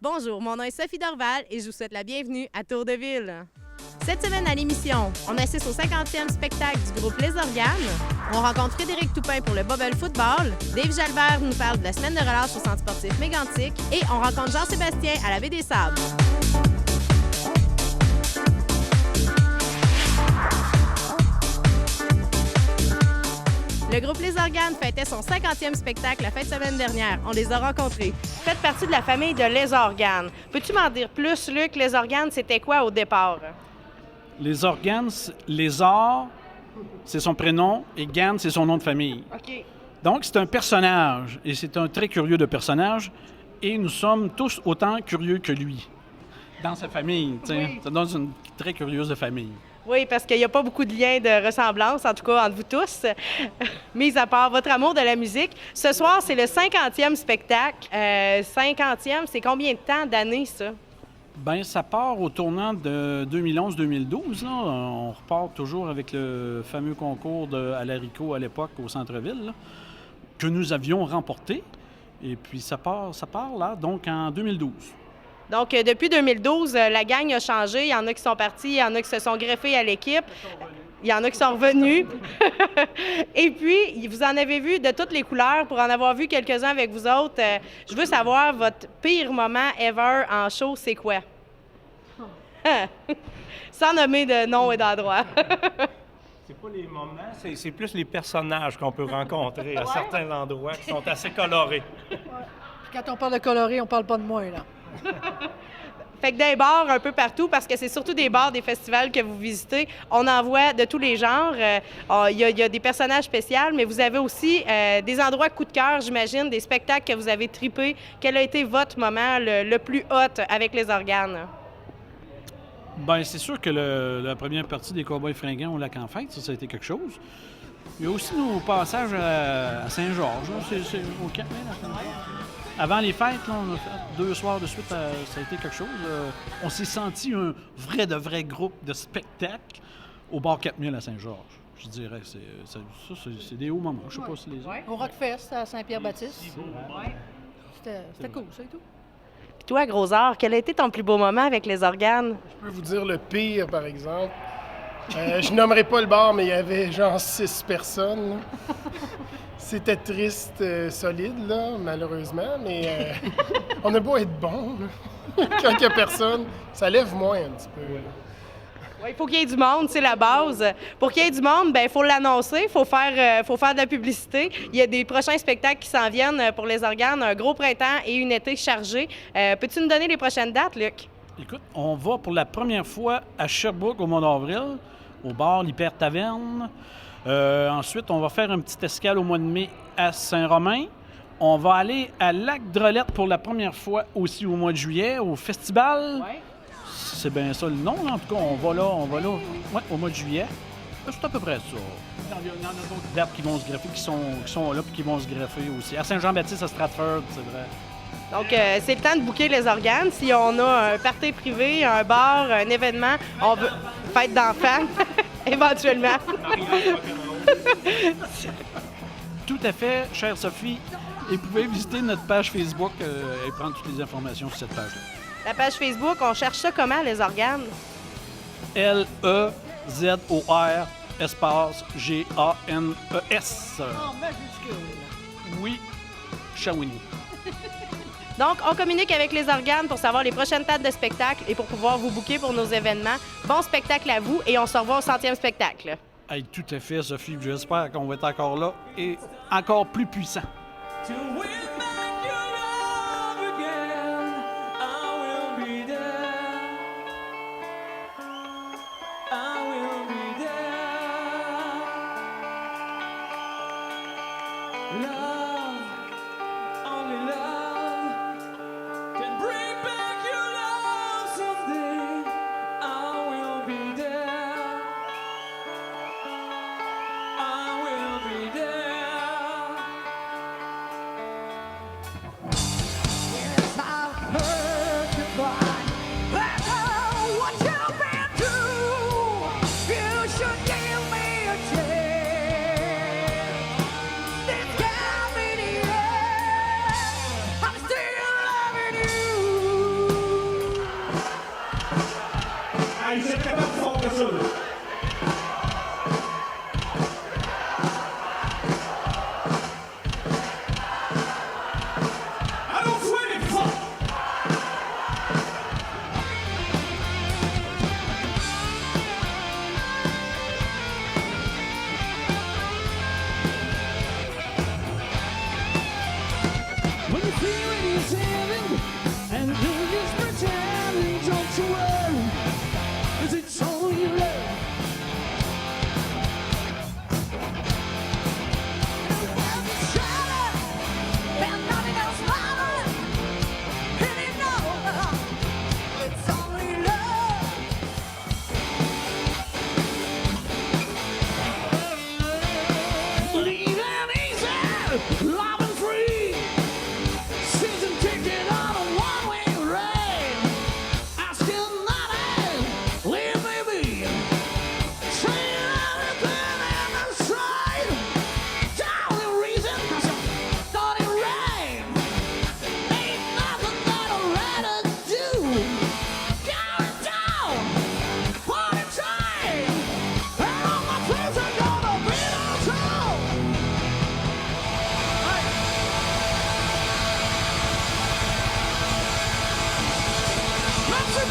Bonjour, mon nom est Sophie Dorval et je vous souhaite la bienvenue à Tour de Ville. Cette semaine à l'émission, on assiste au 50e spectacle du groupe Les Organes. On rencontre Frédéric Toupin pour le Bubble Football. Dave Jalbert nous parle de la semaine de relâche au centre sportif Mégantic. Et on rencontre Jean-Sébastien à la Baie des Sables. Le groupe Les Organes fêtait son 50e spectacle la fin de semaine dernière. On les a rencontrés. Vous faites partie de la famille de Les Organes. Peux-tu m'en dire plus, Luc? Les Organes, c'était quoi au départ? Les Organes, Lézard, c'est son prénom, et Gane, c'est son nom de famille. OK. Donc, c'est un personnage, et c'est un très curieux de personnage, et nous sommes tous autant curieux que lui. Dans sa famille, tu sais. Oui. Ça donne une très curieuse de famille. Oui, parce qu'il n'y a pas beaucoup de liens de ressemblance, en tout cas entre vous tous, mis à part votre amour de la musique. Ce soir, c'est le 50e spectacle. 50e, c'est combien de temps d'années, ça? Bien, ça part au tournant de 2011-2012. Là. On repart toujours avec le fameux concours à l'haricot à l'époque au centre-ville, là, que nous avions remporté. Et puis, ça part là, donc en 2012. Donc, depuis 2012, la gang a changé. Il y en a qui sont partis, il y en a qui se sont greffés à l'équipe. Il y en a qui sont revenus. Et puis, vous en avez vu de toutes les couleurs. Pour en avoir vu quelques-uns avec vous autres, je veux savoir, votre pire moment ever en show, c'est quoi? Sans nommer de nom et d'endroit. C'est pas les moments, c'est plus les personnages qu'on peut rencontrer à certains endroits qui sont assez colorés. Quand on parle de coloré, on parle pas de moi, là. Fait que des bars un peu partout, parce que c'est surtout des bars, des festivals que vous visitez, on en voit de tous les genres. Il y a des personnages spéciaux, mais vous avez aussi des endroits coup de cœur, j'imagine, des spectacles que vous avez trippés. Quel a été votre moment le plus hot avec Les Organes? Bien, c'est sûr que la première partie des Cowboys fringants au lac en fête, ça a été quelque chose. Il y a aussi nos passages à Saint-Georges, là, c'est au Cap Mille, à Saint-Georges. Avant les fêtes, là, on a fait 2 soirs de suite, ça a été quelque chose. On s'est senti un vrai groupe de spectacles au bar 4000 à Saint-Georges. Je dirais, c'est des hauts moments. Je sais pas si les autres. Au Rockfest, à Saint-Pierre-Baptiste. C'était cool, ça et tout. Puis toi, Grosard, quel a été ton plus beau moment avec Les Organes? Je peux vous dire le pire, par exemple. Je nommerai pas le bar, mais il y avait genre 6 personnes. Là. C'était triste, solide, là, malheureusement, mais on a beau être bon, là. Quand il n'y a personne, ça lève moins un petit peu. Là. Oui, il faut qu'il y ait du monde, c'est la base. Pour qu'il y ait du monde, il faut l'annoncer, il faut faire de la publicité. Il y a des prochains spectacles qui s'en viennent pour Les Organes, un gros printemps et une été chargée. Peux-tu nous donner les prochaines dates, Luc? Écoute, on va pour la première fois à Sherbrooke au mois d'avril, au bar l'Hyper Taverne. Ensuite, on va faire une petite escale au mois de mai à Saint-Romain. On va aller à Lac-Drolette pour la première fois aussi au mois de juillet, au festival. Ouais. C'est bien ça le nom, là. En tout cas, on va là, ouais, au mois de juillet. C'est à peu près ça. Il y en a d'autres dates qui vont se greffer, qui sont là, puis qui vont se greffer aussi. À Saint-Jean-Baptiste, à Stratford, c'est vrai. Donc, c'est le temps de booker Les Organes. Si on a un party privé, un bar, un événement, on veut fête d'enfants, éventuellement. Tout à fait, chère Sophie. Et vous pouvez visiter notre page Facebook et prendre toutes les informations sur cette page-là. La page Facebook, on cherche ça comment, Les Organes? Lezor espace Ganes. En majuscule. Oui, Shawinigan. Donc, on communique avec Les Organes pour savoir les prochaines dates de spectacle et pour pouvoir vous booker pour nos événements. Bon spectacle à vous et on se revoit au 100e spectacle. Hey, tout à fait, Sophie. J'espère qu'on va être encore là et encore plus puissant. To win back your love again, I will be there. I will be there. Love, only love can bring back your love someday. I will be there. I will be there.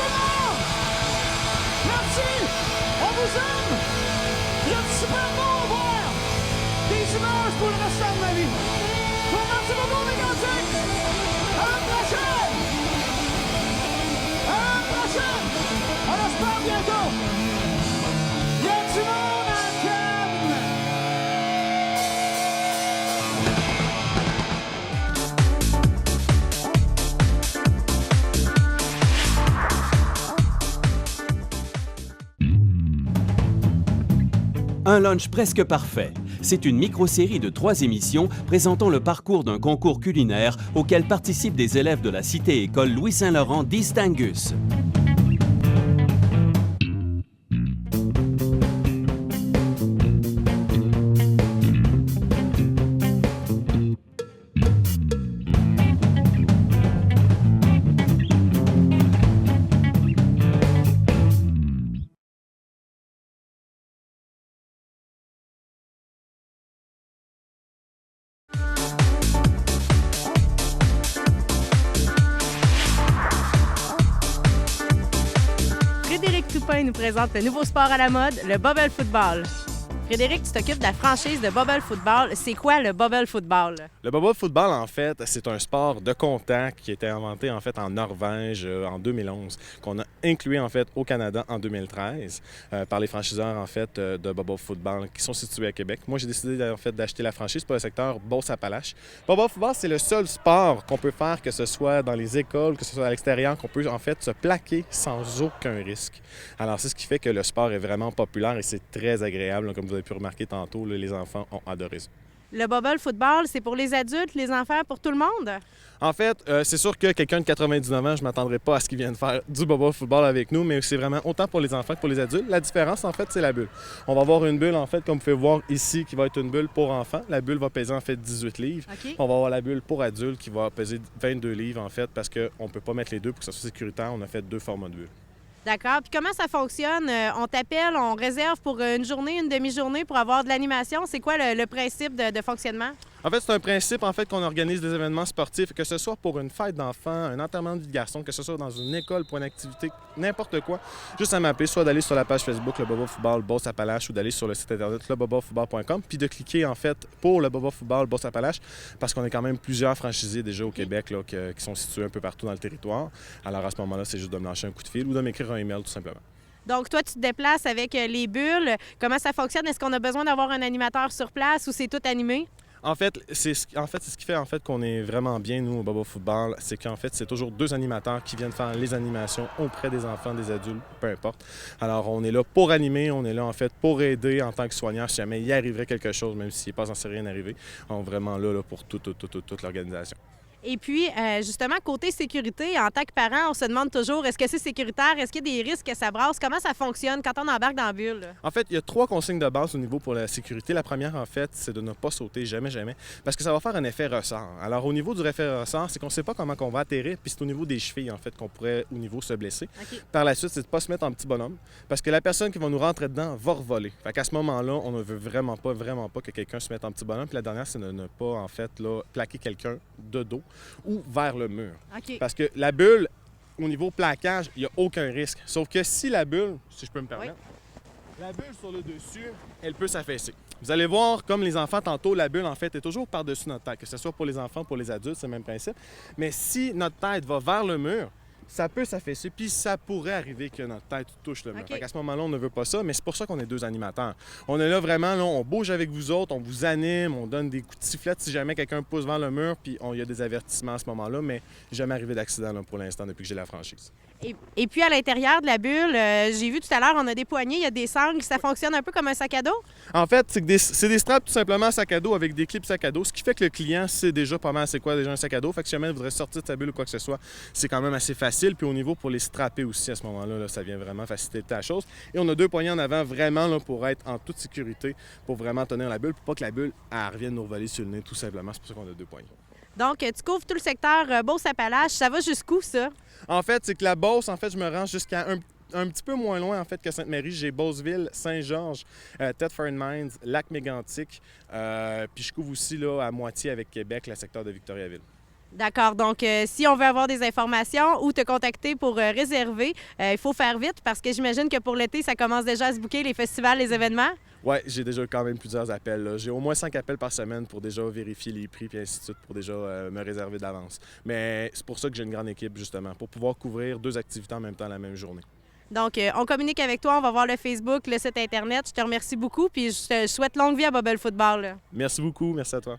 monde! Merci! On vous aime! Vous êtes super bons à voir! Des images pour le restant de ma vie! Bon, merci beaucoup, mes gars! À la prochaine! À la prochaine! On espère bientôt! Il y a du monde à Cannes! Un lunch presque parfait. C'est une micro-série de 3 émissions présentant le parcours d'un concours culinaire auquel participent des élèves de la cité-école Louis-Saint-Laurent d'East Angus. Frédéric Toupin nous présente le nouveau sport à la mode, le bubble football. Frédéric, tu t'occupes de la franchise de bubble football. C'est quoi le bubble football? Le bubble football, en fait, c'est un sport de contact qui a été inventé en fait en Norvège en 2011, qu'on a inclus en fait au Canada en 2013 par les franchiseurs en fait de bubble football qui sont situés à Québec. Moi, j'ai décidé en fait d'acheter la franchise pour le secteur Beauce-Appalaches. Bubble football, c'est le seul sport qu'on peut faire, que ce soit dans les écoles, que ce soit à l'extérieur, qu'on peut en fait se plaquer sans aucun risque. Alors, c'est ce qui fait que le sport est vraiment populaire et c'est très agréable, comme vous avez pu remarquer tantôt, là, les enfants ont adoré ça. Le bubble football, c'est pour les adultes, les enfants, pour tout le monde? En fait, c'est sûr que quelqu'un de 99 ans, je ne m'attendrai pas à ce qu'il vienne faire du bubble football avec nous, mais c'est vraiment autant pour les enfants que pour les adultes. La différence, en fait, c'est la bulle. On va avoir une bulle, en fait, comme vous pouvez voir ici, qui va être une bulle pour enfants. La bulle va peser, en fait, 18 livres. OK. On va avoir la bulle pour adultes qui va peser 22 livres, en fait, parce qu'on ne peut pas mettre les deux pour que ça soit sécuritaire. On a fait 2 formats de bulles. D'accord. Puis comment ça fonctionne? On t'appelle, on réserve pour une journée, une demi-journée pour avoir de l'animation. C'est quoi le principe de fonctionnement? En fait, c'est un principe en fait qu'on organise des événements sportifs, que ce soit pour une fête d'enfants, un enterrement de vie de garçon, que ce soit dans une école, pour une activité, n'importe quoi. Juste à m'appeler, soit d'aller sur la page Facebook Le Bubble Football Beauce-Appalaches ou d'aller sur le site internet lebubblefootball.com, puis de cliquer en fait pour le Bubble Football Beauce-Appalaches, parce qu'on est quand même plusieurs franchisés déjà au Québec là, qui sont situés un peu partout dans le territoire. Alors à ce moment-là, c'est juste de me lâcher un coup de fil ou de m'écrire un email tout simplement. Donc, toi, tu te déplaces avec les bulles. Comment ça fonctionne? Est-ce qu'on a besoin d'avoir un animateur sur place ou c'est tout animé? En fait, c'est ce qui fait en fait qu'on est vraiment bien, nous, au Bubble Football, c'est qu'en fait, c'est toujours 2 animateurs qui viennent faire les animations auprès des enfants, des adultes, peu importe. Alors, on est là pour animer, on est là, en fait, pour aider en tant que soignant si jamais il arriverait quelque chose, même s'il n'est pas censé rien arriver. On est vraiment là pour toute l'organisation. Et puis, justement, côté sécurité, en tant que parent, on se demande toujours, est-ce que c'est sécuritaire? Est-ce qu'il y a des risques que ça brasse? Comment ça fonctionne quand on embarque dans la bulle? En fait, il y a 3 consignes de base au niveau pour la sécurité. La première, en fait, c'est de ne pas sauter jamais, parce que ça va faire un effet ressort. Alors, au niveau du effet ressort, c'est qu'on ne sait pas comment on va atterrir, puis c'est au niveau des chevilles, en fait, qu'on pourrait, au niveau, se blesser. OK. Par la suite, c'est de ne pas se mettre en petit bonhomme, parce que la personne qui va nous rentrer dedans va revoler. Fait qu'à ce moment-là, on ne veut vraiment pas que quelqu'un se mette en petit bonhomme. Puis la dernière, c'est de ne pas, en fait, là, plaquer quelqu'un de dos ou vers le mur. OK. Parce que la bulle, au niveau plaquage, il n'y a aucun risque. Sauf que si la bulle, si je peux me permettre, la bulle sur le dessus, elle peut s'affaisser. Vous allez voir, comme les enfants tantôt, la bulle, en fait, est toujours par-dessus notre tête. Que ce soit pour les enfants, pour les adultes, c'est le même principe. Mais si notre tête va vers le mur, ça peut s'affaisser, puis ça pourrait arriver que notre tête touche le mur. OK. À ce moment-là, on ne veut pas ça, mais c'est pour ça qu'on est 2 animateurs. On est là vraiment, là, on bouge avec vous autres, on vous anime, on donne des coups de sifflet si jamais quelqu'un pousse vers le mur, puis il y a des avertissements à ce moment-là, mais jamais arrivé d'accident là, pour l'instant depuis que j'ai la franchise. Et puis, à l'intérieur de la bulle, j'ai vu tout à l'heure, on a des poignées, il y a des sangles. Ça fonctionne un peu comme un sac à dos? En fait, c'est des straps tout simplement sac à dos avec des clips sac à dos, ce qui fait que le client sait déjà pas mal c'est quoi déjà un sac à dos. Fait que si jamais il voudrait sortir de sa bulle ou quoi que ce soit, c'est quand même assez facile. Puis au niveau pour les strapper aussi à ce moment-là, là, ça vient vraiment faciliter la chose. Et on a 2 poignées en avant vraiment là, pour être en toute sécurité, pour vraiment tenir la bulle, pour pas que la bulle revienne nous revoler sur le nez tout simplement. C'est pour ça qu'on a 2 poignées. Donc, tu couvres tout le secteur Beauce-Appalaches. Ça va jusqu'où, ça? En fait, c'est que la Beauce, en fait, je me rends jusqu'à un petit peu moins loin en fait que Sainte-Marie. J'ai Beauceville, Saint-Georges, Thetford Mines, Lac-Mégantic. Puis je couvre aussi là, à moitié avec Québec, le secteur de Victoriaville. D'accord. Donc, si on veut avoir des informations ou te contacter pour réserver, il faut faire vite parce que j'imagine que pour l'été, ça commence déjà à se booker, les festivals, les événements. Oui, j'ai déjà quand même plusieurs appels, là. J'ai au moins 5 appels par semaine pour déjà vérifier les prix puis ainsi de suite, pour déjà me réserver d'avance. Mais c'est pour ça que j'ai une grande équipe, justement, pour pouvoir couvrir 2 activités en même temps la même journée. Donc, on communique avec toi, on va voir le Facebook, le site Internet. Je te remercie beaucoup, puis je te souhaite longue vie à Bubble Football. Là. Merci beaucoup, merci à toi.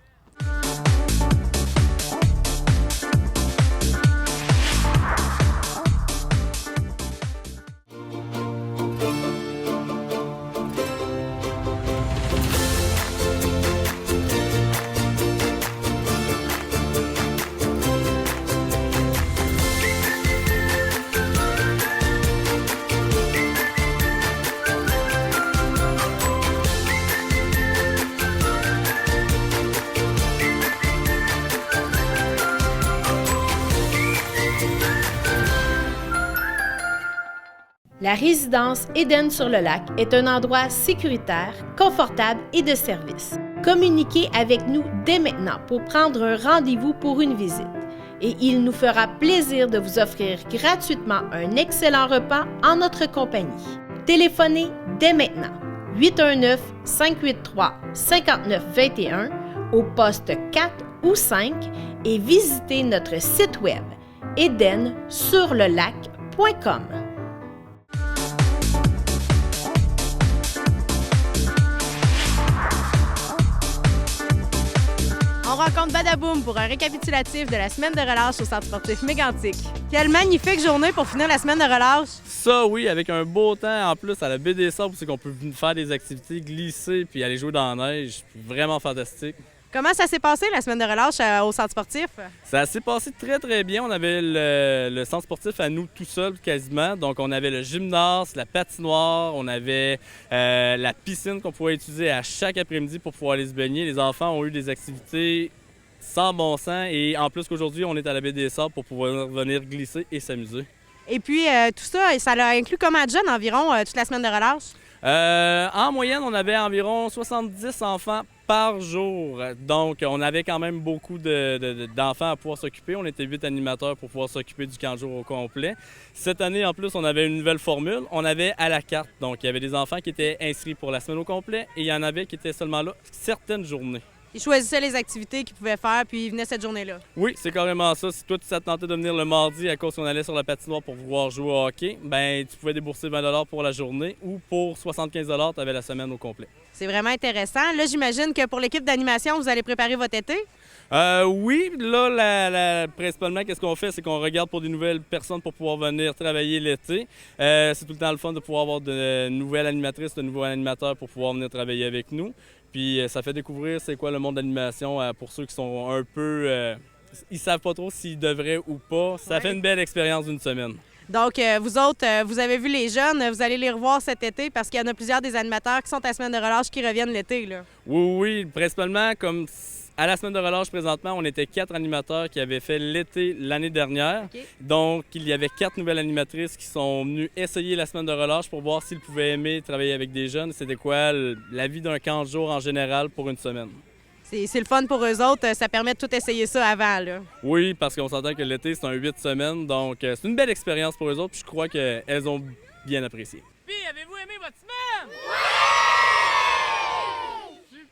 La résidence Éden-sur-le-Lac est un endroit sécuritaire, confortable et de service. Communiquez avec nous dès maintenant pour prendre un rendez-vous pour une visite. Et il nous fera plaisir de vous offrir gratuitement un excellent repas en notre compagnie. Téléphonez dès maintenant 819-583-5921 au poste 4 ou 5 et visitez notre site web edensurlelac.com. On rencontre Badaboum pour un récapitulatif de la semaine de relâche au Centre sportif Mégantic. Quelle magnifique journée pour finir la semaine de relâche! Ça, oui, avec un beau temps en plus à la baie des Sables, c'est qu'on peut faire des activités, glisser puis aller jouer dans la neige. Vraiment fantastique. Comment ça s'est passé la semaine de relâche au Centre sportif? Ça s'est passé très, très bien. On avait le centre sportif à nous tout seul quasiment. Donc, on avait le gymnase, la patinoire, on avait la piscine qu'on pouvait utiliser à chaque après-midi pour pouvoir aller se baigner. Les enfants ont eu des activités sans bon sens et en plus qu'aujourd'hui, on est à la baie des Sables pour pouvoir venir glisser et s'amuser. Et puis, tout ça, ça l'a inclus combien de jeunes environ toute la semaine de relâche? En moyenne, on avait environ 70 enfants par jour. Donc, on avait quand même beaucoup d'enfants à pouvoir s'occuper. On était 8 animateurs pour pouvoir s'occuper du camp de jour au complet. Cette année, en plus, on avait une nouvelle formule. On avait à la carte. Donc, il y avait des enfants qui étaient inscrits pour la semaine au complet et il y en avait qui étaient seulement là certaines journées. Ils choisissaient les activités qu'ils pouvaient faire, puis ils venaient cette journée-là. Oui, c'est carrément ça. Si toi, tu t'attendais de venir le mardi à cause qu'on allait sur la patinoire pour pouvoir jouer au hockey, ben tu pouvais débourser 20 $ pour la journée ou pour 75 $, tu avais la semaine au complet. C'est vraiment intéressant. Là, j'imagine que pour l'équipe d'animation, vous allez préparer votre été? Oui, là, principalement, qu'est-ce qu'on fait? C'est qu'on regarde pour des nouvelles personnes pour pouvoir venir travailler l'été. C'est tout le temps le fun de pouvoir avoir de nouvelles animatrices, de nouveaux animateurs pour pouvoir venir travailler avec nous. Puis ça fait découvrir c'est quoi le monde d'animation pour ceux qui sont un peu... ils savent pas trop s'ils devraient ou pas. Ça fait une belle expérience d'une semaine. Donc, vous autres, vous avez vu les jeunes, vous allez les revoir cet été parce qu'il y en a plusieurs des animateurs qui sont à semaine de relâche qui reviennent l'été, là. Oui, principalement, comme à la semaine de relâche présentement, on était 4 animateurs qui avaient fait l'été l'année dernière. Okay. Donc, il y avait 4 nouvelles animatrices qui sont venues essayer la semaine de relâche pour voir s'ils pouvaient aimer travailler avec des jeunes. C'était quoi la vie d'un camp de jour en général pour une semaine. C'est le fun pour eux autres. Ça permet de tout essayer ça avant, là. Oui, parce qu'on s'entend que l'été, c'est un 8 semaines. Donc, c'est une belle expérience pour eux autres. Puis je crois qu'elles ont bien apprécié. Puis, avez-vous aimé votre semaine? Oui!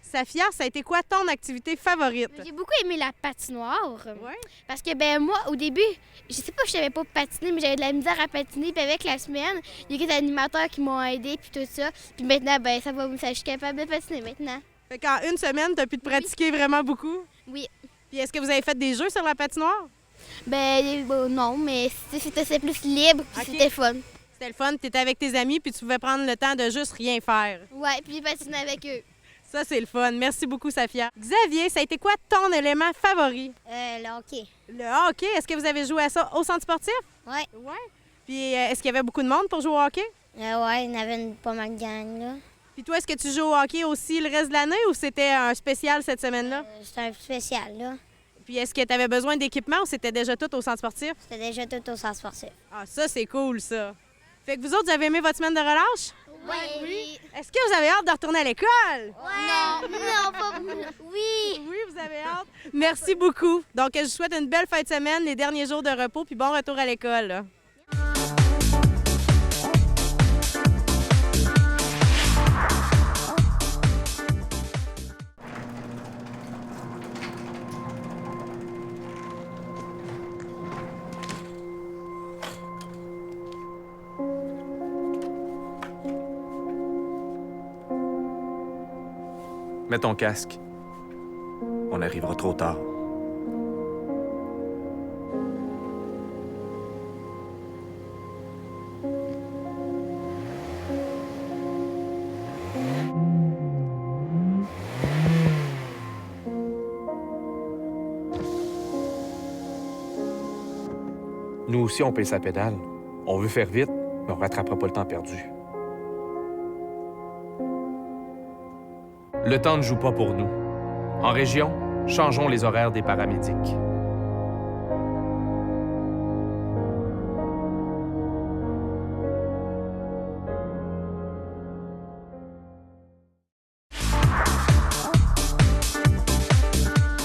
Safia, ça a été quoi ton activité favorite? J'ai beaucoup aimé la patinoire. Oui? Parce que, moi, au début, je sais pas, je savais pas patiner, mais j'avais de la misère à patiner. Puis avec la semaine, il y a des animateurs qui m'ont aidé, puis tout ça. Puis maintenant, ça va, je suis capable de patiner maintenant. Fait qu'en une semaine, tu as pu te pratiquer vraiment beaucoup? Oui. Puis est-ce que vous avez fait des jeux sur la patinoire? Non, mais c'était plus libre, puis c'était le fun. C'était le fun, tu étais avec tes amis, puis tu pouvais prendre le temps de juste rien faire. Oui, puis j'ai patiné avec eux. Ça, c'est le fun. Merci beaucoup, Safia. Xavier, ça a été quoi ton élément favori? Le hockey. Le hockey? Est-ce que vous avez joué à ça au centre sportif? Oui. Oui. Puis est-ce qu'il y avait beaucoup de monde pour jouer au hockey? Oui, il y en avait pas mal de gang, là. Puis toi, est-ce que tu joues au hockey aussi le reste de l'année ou c'était un spécial cette semaine-là? C'était un spécial, là. Puis est-ce que tu avais besoin d'équipement ou c'était déjà tout au centre sportif? C'était déjà tout au centre sportif. Ah, ça, c'est cool, ça. Fait que vous autres, vous avez aimé votre semaine de relâche? Oui. Est-ce que vous avez hâte de retourner à l'école? Non, pas oui. Oui, vous avez hâte. Merci beaucoup. Donc, je vous souhaite une belle fin de semaine, les derniers jours de repos, puis bon retour à l'école. là. Mets ton casque. On arrivera trop tard. Nous aussi, on paye sa pédale. On veut faire vite, mais on rattrapera pas le temps perdu. Le temps ne joue pas pour nous. En région, changeons les horaires des paramédics.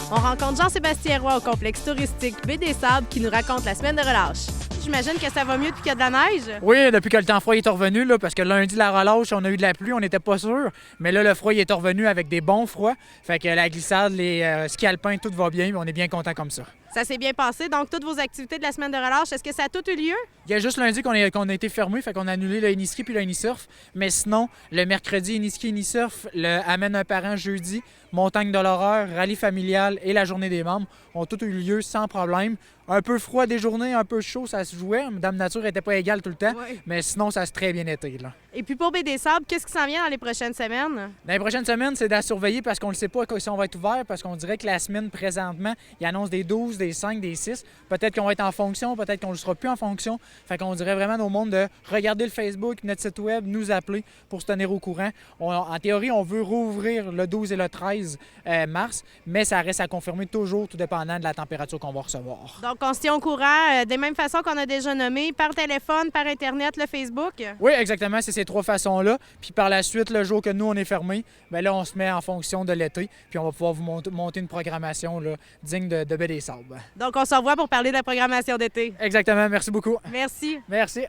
On rencontre Jean-Sébastien Roy au complexe touristique Baie des Sables qui nous raconte la semaine de relâche. J'imagine que ça va mieux depuis qu'il y a de la neige. Oui, depuis que le temps froid est revenu, là, parce que lundi, la relâche, on a eu de la pluie, on n'était pas sûr. Mais là, le froid il est revenu avec des bons froids. Fait que la glissade, les skis alpins, tout va bien, on est bien content comme ça. Ça s'est bien passé. Donc, toutes vos activités de la semaine de relâche, est-ce que ça a tout eu lieu? Il y a juste lundi qu'on a été fermé, fait qu'on a annulé le Iniski puis le Inisurf. Mais sinon, le mercredi, Iniski, Inisurf, le Amène un parent jeudi, Montagne de l'horreur, rallye familial et la journée des membres ont tout eu lieu sans problème. Un peu froid des journées, un peu chaud, ça se jouait. Dame Nature n'était pas égale tout le temps, mais sinon, ça s'est très bien été. Là. Et puis pour Baie des Sables, qu'est-ce qui s'en vient dans les prochaines semaines? Dans les prochaines semaines, c'est d'à surveiller parce qu'on ne sait pas si on va être ouvert, parce qu'on dirait que la semaine, présentement, il annonce des 12, des 5, des 6. Peut-être qu'on va être en fonction, peut-être qu'on ne sera plus en fonction. Fait qu'on dirait vraiment au monde de regarder le Facebook, notre site web, nous appeler pour se tenir au courant. En théorie, on veut rouvrir le 12 et le 13 mars, mais ça reste à confirmer toujours, tout dépendant de la température qu'on va recevoir. Donc, on se tient au courant des mêmes façons qu'on a déjà nommé, par téléphone, par Internet, le Facebook? Oui, exactement, c'est ces trois façons-là. Puis par la suite, le jour que nous, on est fermé, bien là, on se met en fonction de l'été, puis on va pouvoir vous monter une programmation là, digne de Baie des Sables. Donc, on se revoit pour parler de la programmation d'été. Exactement, merci beaucoup. Merci. Merci.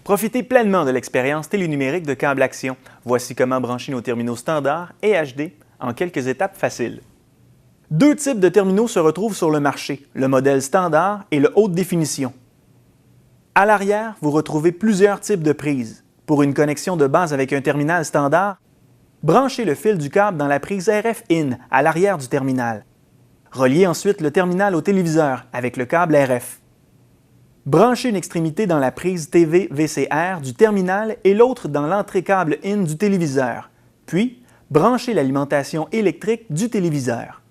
Profitez pleinement de l'expérience télénumérique de Câble Action. Voici comment brancher nos terminaux standards et HD en quelques étapes faciles. Deux types de terminaux se retrouvent sur le marché, le modèle standard et le haute définition. À l'arrière, vous retrouvez plusieurs types de prises. Pour une connexion de base avec un terminal standard, branchez le fil du câble dans la prise RF-IN à l'arrière du terminal. Reliez ensuite le terminal au téléviseur avec le câble RF. Branchez une extrémité dans la prise TV-VCR du terminal et l'autre dans l'entrée câble IN du téléviseur. Puis, branchez l'alimentation électrique du téléviseur.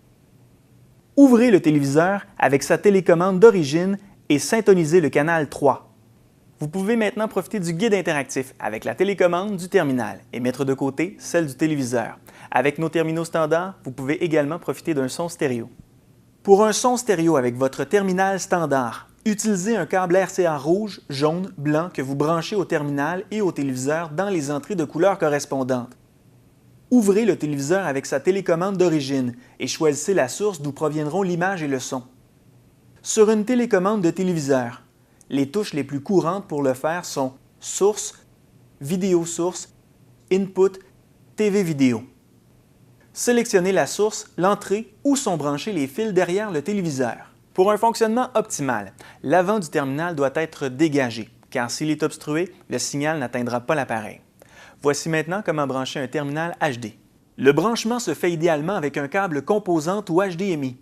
Ouvrez le téléviseur avec sa télécommande d'origine et syntonisez le canal 3. Vous pouvez maintenant profiter du guide interactif avec la télécommande du terminal et mettre de côté celle du téléviseur. Avec nos terminaux standards, vous pouvez également profiter d'un son stéréo. Pour un son stéréo avec votre terminal standard, utilisez un câble RCA rouge, jaune, blanc que vous branchez au terminal et au téléviseur dans les entrées de couleurs correspondantes. Ouvrez le téléviseur avec sa télécommande d'origine et choisissez la source d'où proviendront l'image et le son. Sur une télécommande de téléviseur, les touches les plus courantes pour le faire sont Source, Vidéo source, Input, TV vidéo. Sélectionnez la source, l'entrée où sont branchés les fils derrière le téléviseur. Pour un fonctionnement optimal, l'avant du terminal doit être dégagé, car s'il est obstrué, le signal n'atteindra pas l'appareil. Voici maintenant comment brancher un terminal HD. Le branchement se fait idéalement avec un câble composante ou HDMI.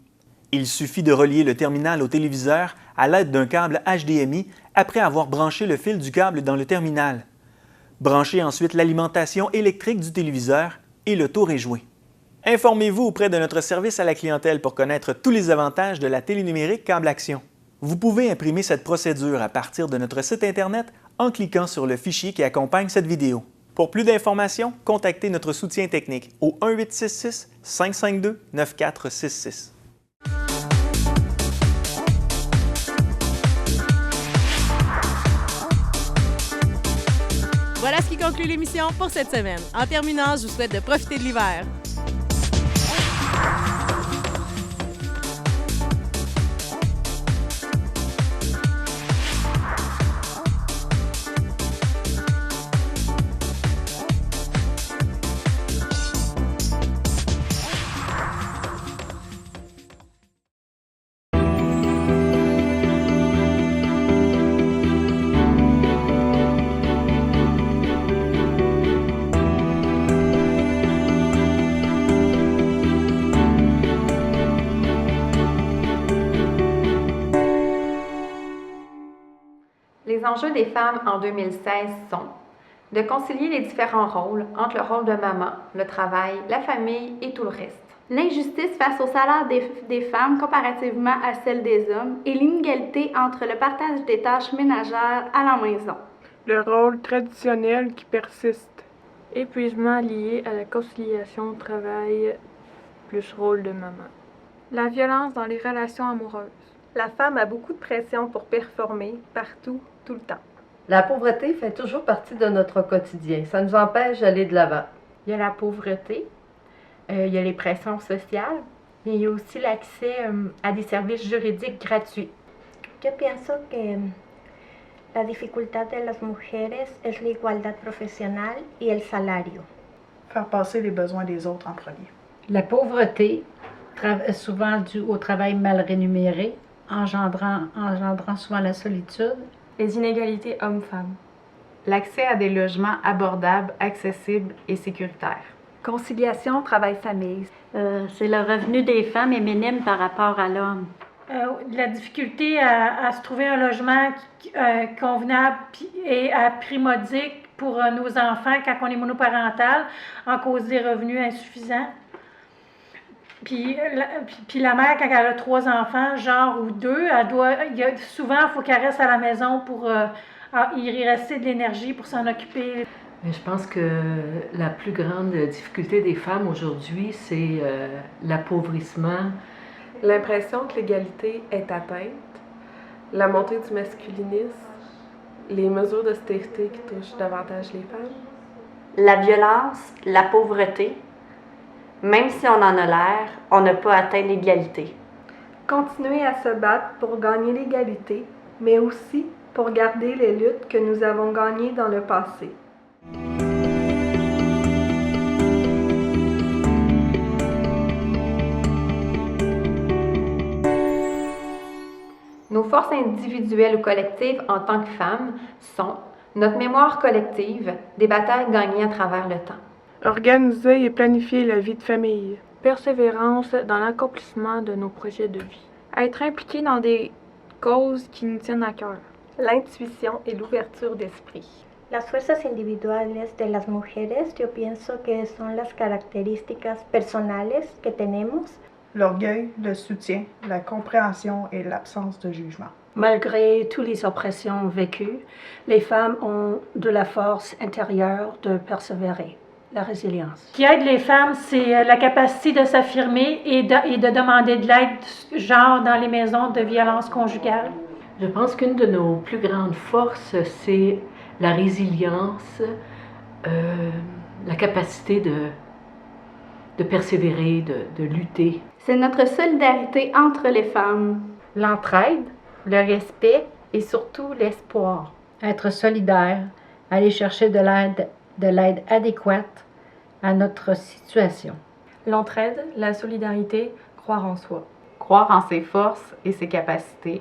Il suffit de relier le terminal au téléviseur à l'aide d'un câble HDMI après avoir branché le fil du câble dans le terminal. Branchez ensuite l'alimentation électrique du téléviseur et le tour est joué. Informez-vous auprès de notre service à la clientèle pour connaître tous les avantages de la télé numérique Câble Action. Vous pouvez imprimer cette procédure à partir de notre site Internet en cliquant sur le fichier qui accompagne cette vidéo. Pour plus d'informations, contactez notre soutien technique au 1-866-552-9466. Voilà ce qui conclut l'émission pour cette semaine. En terminant, je vous souhaite de profiter de l'hiver. Les enjeux des femmes en 2016 sont de concilier les différents rôles entre le rôle de maman, le travail, la famille et tout le reste. L'injustice face au salaire des femmes comparativement à celle des hommes et l'inégalité entre le partage des tâches ménagères à la maison. Le rôle traditionnel qui persiste. Épuisement lié à la conciliation travail plus rôle de maman. La violence dans les relations amoureuses. La femme a beaucoup de pression pour performer partout, tout le temps. La pauvreté fait toujours partie de notre quotidien. Ça nous empêche d'aller de l'avant. Il y a la pauvreté, il y a les pressions sociales, mais il y a aussi l'accès à des services juridiques gratuits. Yo pienso que la dificultad de las mujeres es la igualdad profesional y el salario. Faire passer les besoins des autres en premier. La pauvreté, souvent due au travail mal rémunéré, engendrant souvent la solitude. Les inégalités hommes-femmes. L'accès à des logements abordables, accessibles et sécuritaires. Conciliation travail-famille. C'est le revenu des femmes est minime par rapport à l'homme. La difficulté à se trouver un logement convenable et à prix modique pour nos enfants quand on est monoparental en cause des revenus insuffisants. Puis la mère, quand elle a 3 enfants, genre ou 2, souvent, il faut qu'elle reste à la maison pour y rester de l'énergie pour s'en occuper. Je pense que la plus grande difficulté des femmes aujourd'hui, c'est l'appauvrissement. L'impression que l'égalité est atteinte, la montée du masculinisme, les mesures d'austérité qui touchent davantage les femmes. La violence, la pauvreté. Même si on en a l'air, on n'a pas atteint l'égalité. Continuer à se battre pour gagner l'égalité, mais aussi pour garder les luttes que nous avons gagnées dans le passé. Nos forces individuelles ou collectives en tant que femmes sont notre mémoire collective, des batailles gagnées à travers le temps. Organiser et planifier la vie de famille. Persévérance dans l'accomplissement de nos projets de vie. Être impliqué dans des causes qui nous tiennent à cœur. L'intuition et l'ouverture d'esprit. Las fuerzas individuales de las mujeres, yo pienso que son las características personales que tenemos. L'orgueil, le soutien, la compréhension et l'absence de jugement. Malgré toutes les oppressions vécues, les femmes ont de la force intérieure de persévérer. La résilience. Ce qui aide les femmes, c'est la capacité de s'affirmer et de demander de l'aide, genre dans les maisons de violence conjugale. Je pense qu'une de nos plus grandes forces, c'est la résilience, la capacité de persévérer, de lutter. C'est notre solidarité entre les femmes. L'entraide, le respect et surtout l'espoir. Être solidaire, aller chercher de l'aide adéquate à notre situation. L'entraide, la solidarité, croire en soi. Croire en ses forces et ses capacités,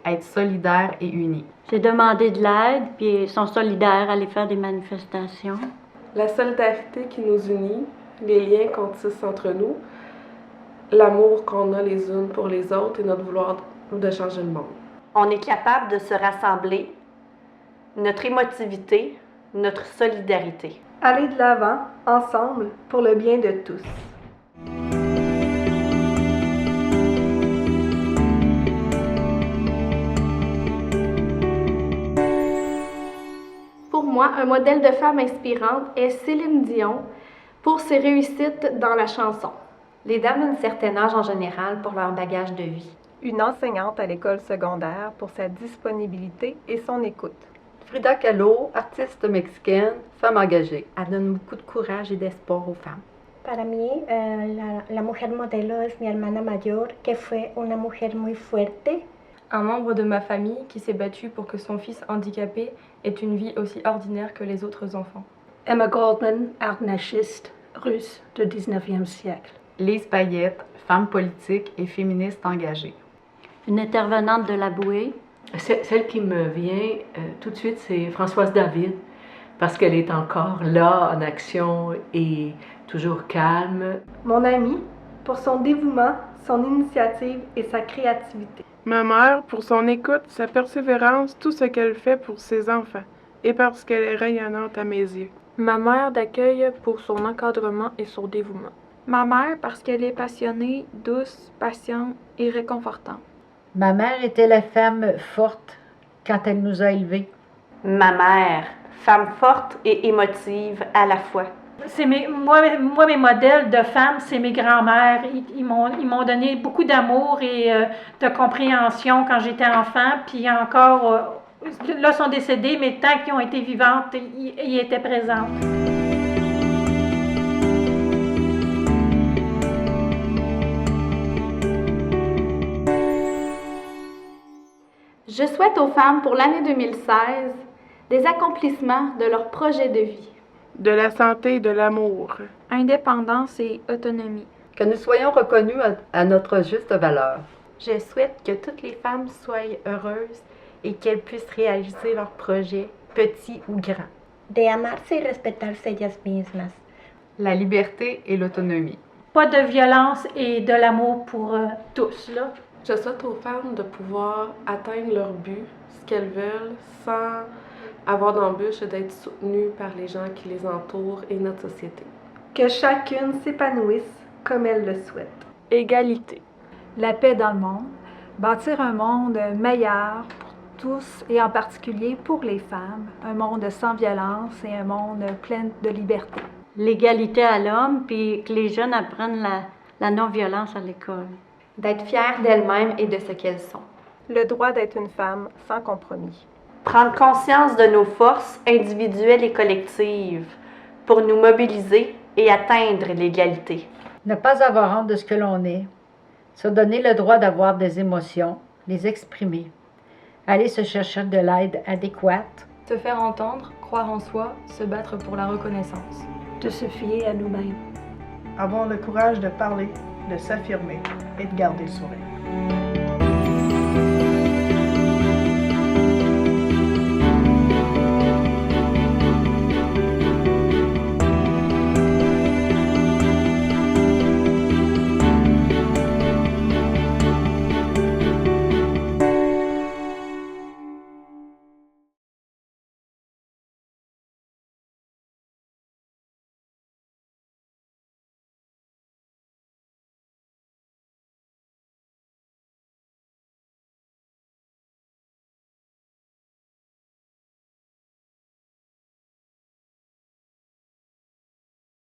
être solidaire et uni. C'est demander de l'aide, puis ils sont solidaires à aller faire des manifestations. La solidarité qui nous unit, les liens qu'on tisse entre nous, l'amour qu'on a les unes pour les autres et notre vouloir de changer le monde. On est capable de se rassembler, notre émotivité, notre solidarité. Aller de l'avant, ensemble, pour le bien de tous. Pour moi, un modèle de femme inspirante est Céline Dion pour ses réussites dans la chanson. Les dames d'un certain âge en général pour leur bagage de vie. Une enseignante à l'école secondaire pour sa disponibilité et son écoute. Frida Kahlo, artiste mexicaine, femme engagée. Elle donne beaucoup de courage et d'espoir aux femmes. Para mí, la mujer modelo es mi hermana mayor, que fue una mujer muy fuerte. Un membre de ma famille qui s'est battu pour que son fils handicapé ait une vie aussi ordinaire que les autres enfants. Emma Goldman, anarchiste russe du 19e siècle. Lise Payette, femme politique et féministe engagée. Une intervenante de la bouée. Celle qui me vient tout de suite, c'est Françoise David, parce qu'elle est encore là, en action et toujours calme. Mon amie, pour son dévouement, son initiative et sa créativité. Ma mère, pour son écoute, sa persévérance, tout ce qu'elle fait pour ses enfants, et parce qu'elle est rayonnante à mes yeux. Ma mère d'accueil pour son encadrement et son dévouement. Ma mère parce qu'elle est passionnée, douce, patiente et réconfortante. Ma mère était la femme forte quand elle nous a élevés. Ma mère, femme forte et émotive à la fois. Moi, mes modèles de femmes, c'est mes grands-mères. Ils m'ont donné beaucoup d'amour et de compréhension quand j'étais enfant. Puis encore, là, sont décédées, mais tant qu'ils ont été vivantes, ils étaient présentes. Je souhaite aux femmes pour l'année 2016 des accomplissements de leur projet de vie. De la santé et de l'amour. Indépendance et autonomie. Que nous soyons reconnus à notre juste valeur. Je souhaite que toutes les femmes soient heureuses et qu'elles puissent réaliser leurs projets, petits ou grands. De amarse y respetarse ellas mismas. La liberté et l'autonomie. Pas de violence et de l'amour pour tous, là. Je souhaite aux femmes de pouvoir atteindre leur but, ce qu'elles veulent, sans avoir d'embûches et d'être soutenues par les gens qui les entourent et notre société. Que chacune s'épanouisse comme elle le souhaite. Égalité. La paix dans le monde. Bâtir un monde meilleur pour tous et en particulier pour les femmes. Un monde sans violence et un monde plein de liberté. L'égalité à l'homme, puis que les jeunes apprennent la non-violence à l'école. D'être fières d'elles-mêmes et de ce qu'elles sont. Le droit d'être une femme sans compromis. Prendre conscience de nos forces individuelles et collectives pour nous mobiliser et atteindre l'égalité. Ne pas avoir honte de ce que l'on est. Se donner le droit d'avoir des émotions, les exprimer. Aller se chercher de l'aide adéquate. Se faire entendre, croire en soi, se battre pour la reconnaissance. De se fier à nous-mêmes. Avoir le courage de parler, de s'affirmer et de garder le sourire.